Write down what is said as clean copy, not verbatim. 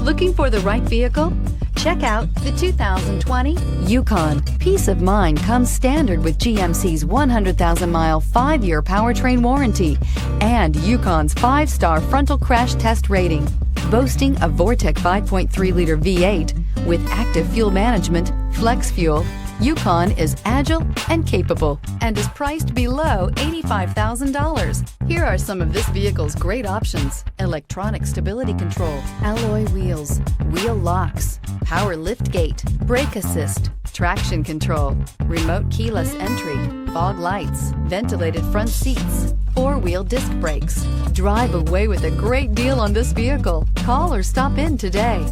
Looking for the right vehicle? Check out the 2020 Yukon. Peace of mind comes standard with GMC's 100,000-mile, 5-year powertrain warranty and Yukon's 5-star frontal crash test rating. Boasting a Vortec 5.3-liter V8 with active fuel management, flex fuel, Yukon is agile and capable and is priced below $85,000. Here are some of this vehicle's great options: electronic stability control, alloy wheels, wheel locks, power liftgate, brake assist, traction control, remote keyless entry, fog lights, ventilated front seats, 4-wheel disc brakes. Drive away with a great deal on this vehicle. Call or stop in today.